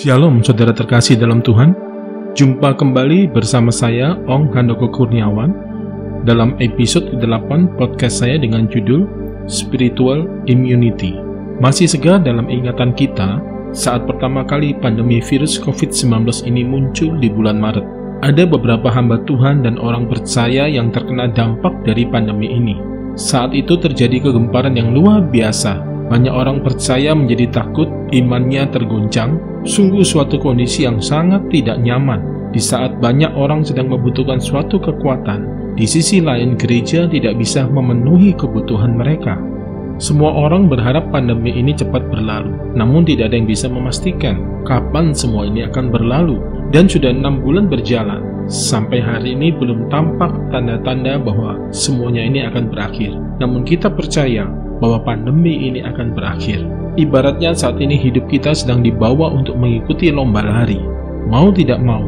Shalom saudara terkasih dalam Tuhan. Jumpa kembali bersama saya Ong Handoko Kurniawan dalam episode ke-8 podcast saya dengan judul Spiritual Immunity. Masih segar dalam ingatan kita saat pertama kali pandemi virus COVID-19 ini muncul di bulan Maret. Ada beberapa hamba Tuhan dan orang percaya yang terkena dampak dari pandemi ini. Saat itu terjadi kegemparan yang luar biasa. Banyak orang percaya menjadi takut, imannya terguncang. Sungguh suatu kondisi yang sangat tidak nyaman. Di saat banyak orang sedang membutuhkan suatu kekuatan, di sisi lain gereja tidak bisa memenuhi kebutuhan mereka. Semua orang berharap pandemi ini cepat berlalu, namun tidak ada yang bisa memastikan kapan semua ini akan berlalu. Dan sudah 6 bulan berjalan, sampai hari ini belum tampak tanda-tanda bahwa semuanya ini akan berakhir. Namun kita percaya bahwa pandemi ini akan berakhir. Ibaratnya saat ini hidup kita sedang dibawa untuk mengikuti lomba lari. Mau tidak mau,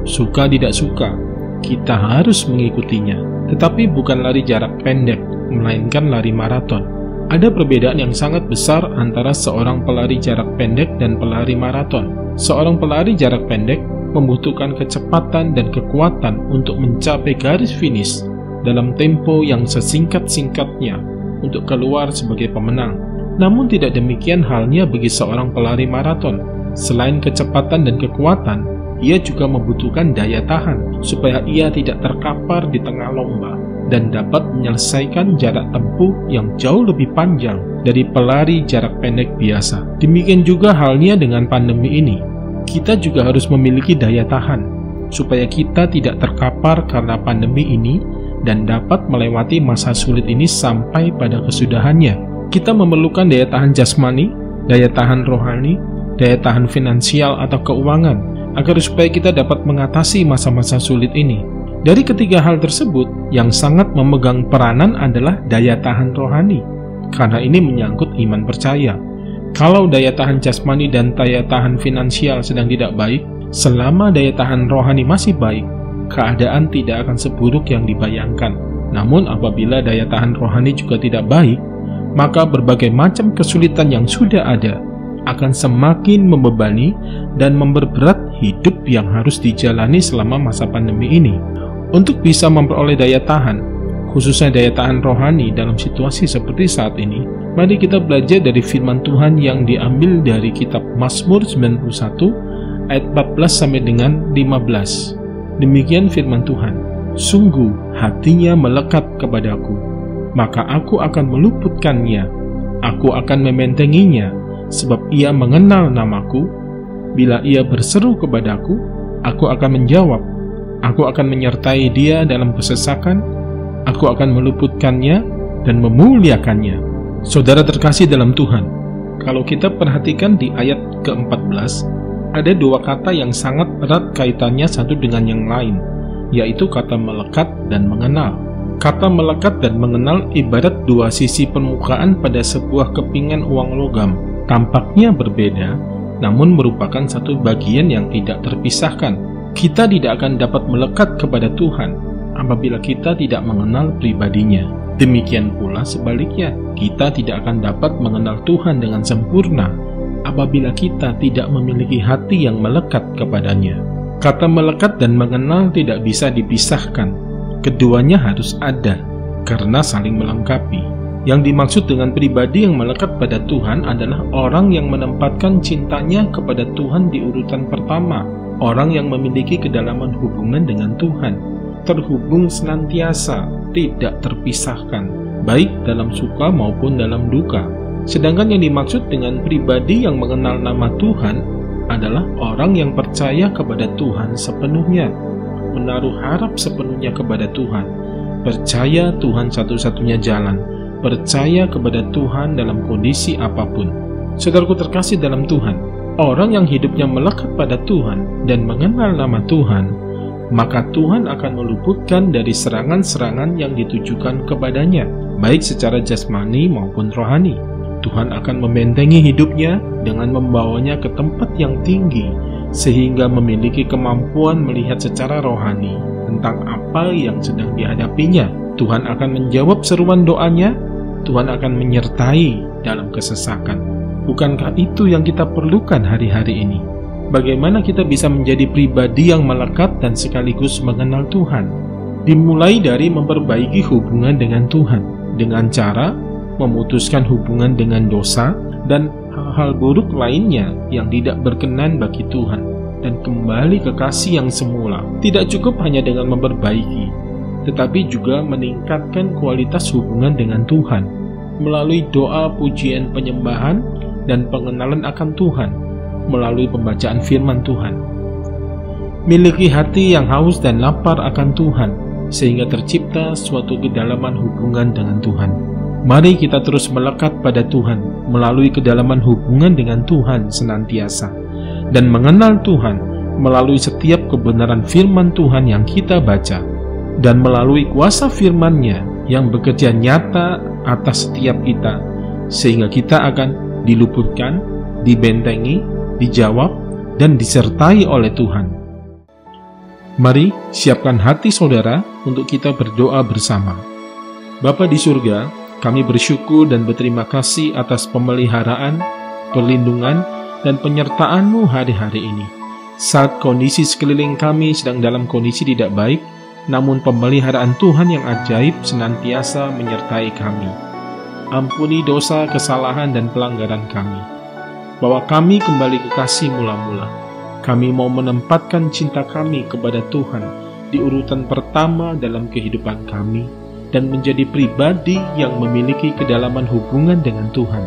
suka tidak suka, kita harus mengikutinya. Tetapi bukan lari jarak pendek, melainkan lari maraton. Ada perbedaan yang sangat besar antara seorang pelari jarak pendek dan pelari maraton. Seorang pelari jarak pendek membutuhkan kecepatan dan kekuatan untuk mencapai garis finish dalam tempo yang sesingkat-singkatnya untuk keluar sebagai pemenang. Namun tidak demikian halnya bagi seorang pelari maraton. Selain kecepatan dan kekuatan, ia juga membutuhkan daya tahan supaya ia tidak terkapar di tengah lomba dan dapat menyelesaikan jarak tempuh yang jauh lebih panjang dari pelari jarak pendek biasa. Demikian juga halnya dengan pandemi ini. Kita juga harus memiliki daya tahan supaya kita tidak terkapar karena pandemi ini dan dapat melewati masa sulit ini sampai pada kesudahannya. Kita memerlukan daya tahan jasmani, daya tahan rohani, daya tahan finansial atau keuangan, agar supaya kita dapat mengatasi masa-masa sulit ini. Dari ketiga hal tersebut, yang sangat memegang peranan adalah daya tahan rohani, karena ini menyangkut iman percaya. Kalau daya tahan jasmani dan daya tahan finansial sedang tidak baik, selama daya tahan rohani masih baik, keadaan tidak akan seburuk yang dibayangkan. Namun apabila daya tahan rohani juga tidak baik, maka berbagai macam kesulitan yang sudah ada akan semakin membebani dan memperberat hidup yang harus dijalani selama masa pandemi ini. Untuk bisa memperoleh daya tahan, khususnya daya tahan rohani dalam situasi seperti saat ini, mari kita belajar dari firman Tuhan yang diambil dari kitab Mazmur 91 ayat 14 sampai dengan 15. Demikian firman Tuhan, "Sungguh hatinya melekat kepadaku, maka aku akan meluputkannya, aku akan membentenginya, sebab ia mengenal namaku. Bila ia berseru kepadaku, aku akan menjawab, aku akan menyertai dia dalam kesesakan, aku akan meluputkannya dan memuliakannya." Saudara terkasih dalam Tuhan, kalau kita perhatikan di ayat ke-14, ada dua kata yang sangat erat kaitannya satu dengan yang lain, yaitu kata melekat dan mengenal. Kata melekat dan mengenal ibarat dua sisi permukaan pada sebuah kepingan uang logam. Tampaknya berbeda, namun merupakan satu bagian yang tidak terpisahkan. Kita tidak akan dapat melekat kepada Tuhan apabila kita tidak mengenal pribadinya. Demikian pula sebaliknya, kita tidak akan dapat mengenal Tuhan dengan sempurna apabila kita tidak memiliki hati yang melekat kepadanya. Kata melekat dan mengenal tidak bisa dipisahkan. Keduanya harus ada, karena saling melengkapi. Yang dimaksud dengan pribadi yang melekat pada Tuhan adalah orang yang menempatkan cintanya kepada Tuhan di urutan pertama. Orang yang memiliki kedalaman hubungan dengan Tuhan, terhubung senantiasa, tidak terpisahkan, baik dalam suka maupun dalam duka. Sedangkan yang dimaksud dengan pribadi yang mengenal nama Tuhan adalah orang yang percaya kepada Tuhan sepenuhnya, menaruh harap sepenuhnya kepada Tuhan, percaya Tuhan satu-satunya jalan, percaya kepada Tuhan dalam kondisi apapun. Saudaraku terkasih dalam Tuhan, orang yang hidupnya melekat pada Tuhan dan mengenal nama Tuhan, maka Tuhan akan meluputkan dari serangan-serangan yang ditujukan kepadanya, baik secara jasmani maupun rohani. Tuhan akan membentengi hidupnya dengan membawanya ke tempat yang tinggi, sehingga memiliki kemampuan melihat secara rohani tentang apa yang sedang dihadapinya. Tuhan akan menjawab seruan doanya, Tuhan akan menyertai dalam kesesakan. Bukankah itu yang kita perlukan hari-hari ini? bagaimana kita bisa menjadi pribadi yang melekat dan sekaligus mengenal Tuhan. Dimulai dari memperbaiki hubungan dengan Tuhan, dengan cara memutuskan hubungan dengan dosa dan hal-hal buruk lainnya yang tidak berkenan bagi Tuhan, dan kembali ke kasih yang semula. Tidak cukup hanya dengan memperbaiki, tetapi juga meningkatkan kualitas hubungan dengan Tuhan melalui doa, pujian, penyembahan, dan pengenalan akan Tuhan melalui pembacaan firman Tuhan. Miliki hati yang haus dan lapar akan Tuhan, sehingga tercipta suatu kedalaman hubungan dengan Tuhan. Mari kita terus melekat pada Tuhan melalui kedalaman hubungan dengan Tuhan senantiasa, dan mengenal Tuhan melalui setiap kebenaran firman Tuhan yang kita baca, dan melalui kuasa firman-Nya yang bekerja nyata atas setiap kita, sehingga kita akan diluputkan, dibentengi, dijawab, dan disertai oleh Tuhan. Mari siapkan hati saudara untuk kita berdoa bersama. Bapa di surga, kami bersyukur dan berterima kasih atas pemeliharaan, perlindungan, dan penyertaan-Mu hari-hari ini. Saat kondisi sekeliling kami sedang dalam kondisi tidak baik, namun pemeliharaan Tuhan yang ajaib senantiasa menyertai kami. Ampuni dosa, kesalahan, dan pelanggaran kami. Bawa kami kembali ke kasih mula-mula. Kami mau menempatkan cinta kami kepada Tuhan di urutan pertama dalam kehidupan kami, dan menjadi pribadi yang memiliki kedalaman hubungan dengan Tuhan,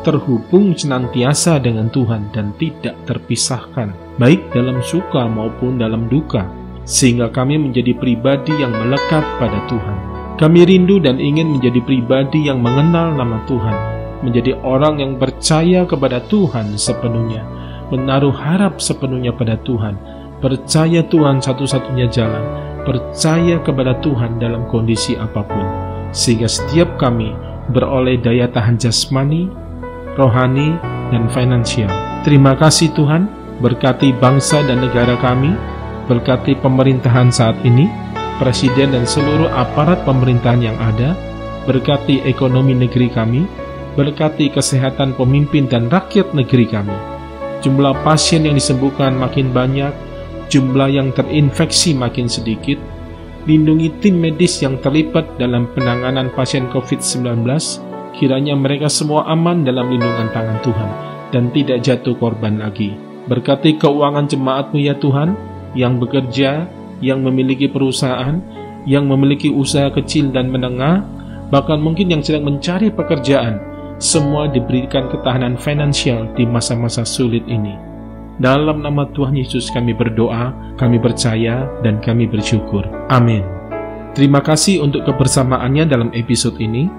terhubung senantiasa dengan Tuhan dan tidak terpisahkan, baik dalam suka maupun dalam duka, sehingga kami menjadi pribadi yang melekat pada Tuhan. Kami rindu dan ingin menjadi pribadi yang mengenal nama Tuhan, menjadi orang yang percaya kepada Tuhan sepenuhnya, menaruh harap sepenuhnya pada Tuhan, percaya Tuhan satu-satunya jalan, percaya kepada Tuhan dalam kondisi apapun, sehingga setiap kami beroleh daya tahan jasmani, rohani, dan finansial. Terima kasih Tuhan, berkati bangsa dan negara kami, berkati pemerintahan saat ini, presiden dan seluruh aparat pemerintahan yang ada, berkati ekonomi negeri kami, berkati kesehatan pemimpin dan rakyat negeri kami. Jumlah pasien yang disembuhkan makin banyak, jumlah yang terinfeksi makin sedikit. Lindungi tim medis yang terlibat dalam penanganan pasien COVID-19, kiranya mereka semua aman dalam lindungan tangan Tuhan dan tidak jatuh korban lagi. Berkati keuangan jemaat-Mu ya Tuhan, yang bekerja, yang memiliki perusahaan, yang memiliki usaha kecil dan menengah, bahkan mungkin yang sedang mencari pekerjaan, semua diberikan ketahanan finansial di masa-masa sulit ini. Dalam nama Tuhan Yesus kami berdoa, kami percaya, dan kami bersyukur. Amin. Terima kasih untuk kebersamaannya dalam episode ini.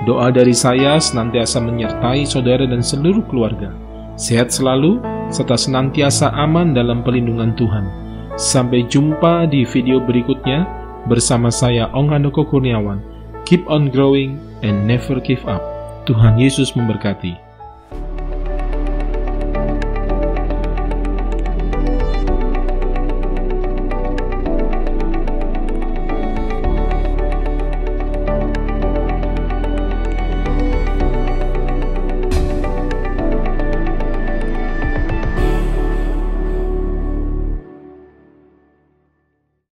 Doa dari saya senantiasa menyertai saudara dan seluruh keluarga. Sehat selalu, serta senantiasa aman dalam perlindungan Tuhan. Sampai jumpa di video berikutnya bersama saya Ong Handoko Kurniawan. Keep on growing and never give up. Tuhan Yesus memberkati.